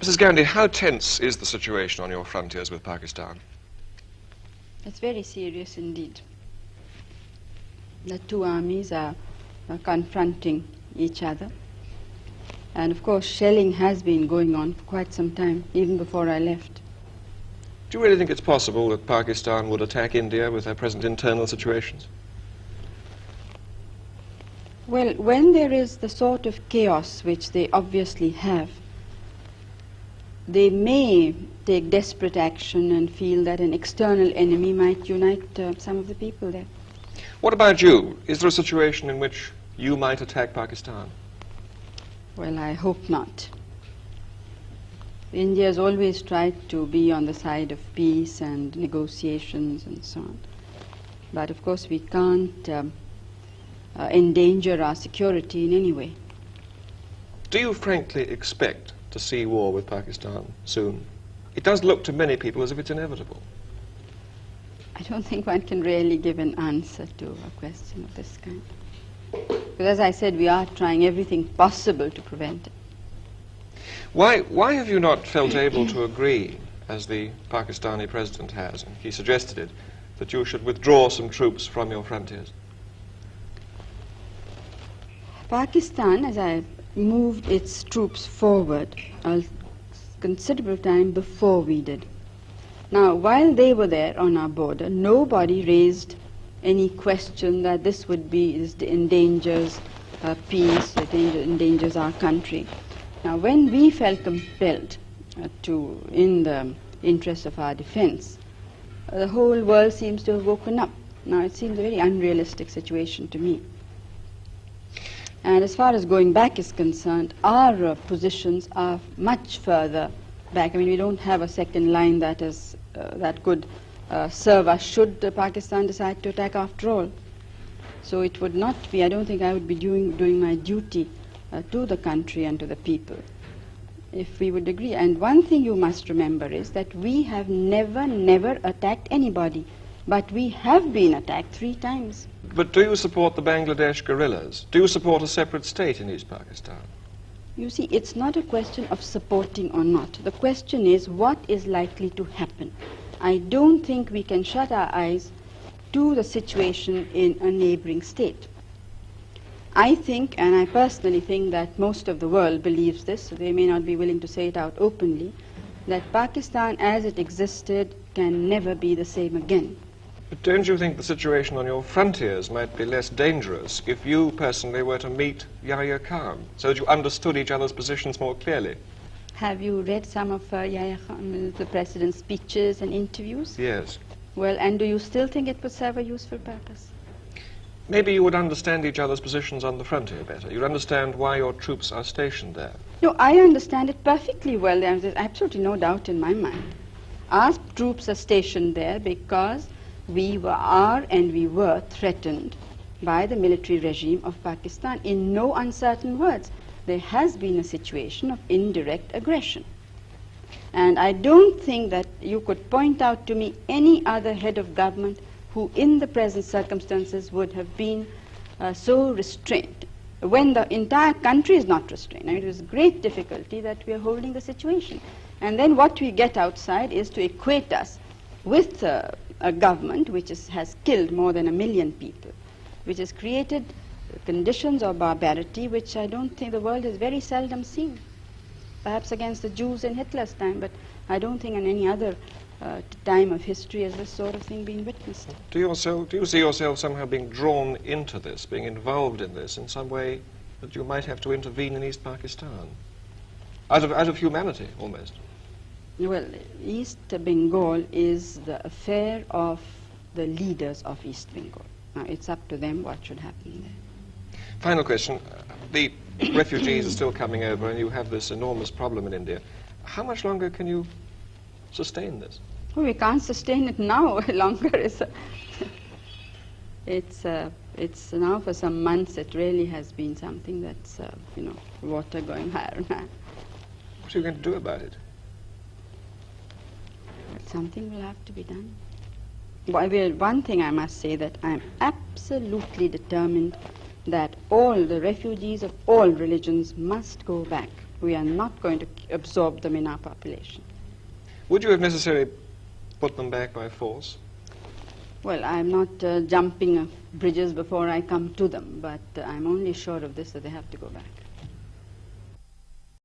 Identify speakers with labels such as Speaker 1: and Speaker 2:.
Speaker 1: Mrs. Gandhi, how tense is the situation on your frontiers with Pakistan?
Speaker 2: It's very serious indeed. The two armies are confronting each other. And of course, shelling has been going on for quite some time, even before I left.
Speaker 1: Do you really think it's possible that Pakistan would attack India with their present internal situations?
Speaker 2: Well, when there is the sort of chaos which they obviously have, they may take desperate action and feel that an external enemy might unite some of the people there.
Speaker 1: What about you? Is there a situation in which you might attack Pakistan?
Speaker 2: Well, I hope not. India has always tried to be on the side of peace and negotiations and so on. But of course we can't endanger our security in any way.
Speaker 1: Do you frankly expect to see war with Pakistan soon? It does look to many people as if it's inevitable.
Speaker 2: I don't think one can really give an answer to a question of this kind. Because as I said, we are trying everything possible to prevent it.
Speaker 1: Why have you not felt able to agree, as the Pakistani president has, and he suggested it, that you should withdraw some troops from your frontiers?
Speaker 2: Pakistan, as I moved its troops forward a considerable time before we did. Now, while they were there on our border, nobody raised any question that this endangers peace, it endangers our country. Now, when we felt compelled in the interest of our defense, the whole world seems to have woken up. Now, it seems a very unrealistic situation to me. And as far as going back is concerned, our positions are much further back. I mean, we don't have a second line that could serve us should Pakistan decide to attack after all. So it would not be, I don't think I would be doing my duty to the country and to the people if we would agree. And one thing you must remember is that we have never attacked anybody, but we have been attacked 3 times.
Speaker 1: But do you support the Bangladesh guerrillas? Do you support a separate state in East Pakistan?
Speaker 2: You see, it's not a question of supporting or not. The question is what is likely to happen. I don't think we can shut our eyes to the situation in a neighboring state. I think, and I personally think that most of the world believes this, so they may not be willing to say it out openly, that Pakistan as it existed can never be the same again.
Speaker 1: But don't you think the situation on your frontiers might be less dangerous if you personally were to meet Yahya Khan, so that you understood each other's positions more clearly?
Speaker 2: Have you read some of Yahya Khan, the president's speeches and interviews?
Speaker 1: Yes.
Speaker 2: Well, and do you still think it would serve a useful purpose?
Speaker 1: Maybe you would understand each other's positions on the frontier better. You'd understand why your troops are stationed there.
Speaker 2: No, I understand it perfectly well. There's absolutely no doubt in my mind. Our troops are stationed there because we were threatened by the military regime of Pakistan. In no uncertain words, there has been a situation of indirect aggression. And I don't think that you could point out to me any other head of government who in the present circumstances would have been so restrained, when the entire country is not restrained. I mean, it was great difficulty that we are holding the situation. And then what we get outside is to equate us with a government which has killed more than 1 million people, which has created conditions of barbarity which I don't think the world has very seldom seen. Perhaps against the Jews in Hitler's time, but I don't think in any other time of history has this sort of thing been witnessed.
Speaker 1: Do you see yourself somehow being drawn into this, being involved in this in some way that you might have to intervene in East Pakistan? Out of humanity, almost.
Speaker 2: Well, East Bengal is the affair of the leaders of East Bengal. Now, it's up to them what should happen there.
Speaker 1: Final question. The refugees are still coming over and you have this enormous problem in India. How much longer can you sustain this?
Speaker 2: Well, we can't sustain it now longer. It's now for some months it really has been something that's, water going higher and higher.
Speaker 1: What are you going to do about it?
Speaker 2: Something will have to be done. Well, one thing I must say, that I'm absolutely determined that all the refugees of all religions must go back We are not going to absorb them in our population.
Speaker 1: Would you have necessarily put them back by force?
Speaker 2: Well, I'm not jumping bridges before I come to them, but I'm only sure of this, that they have to go back.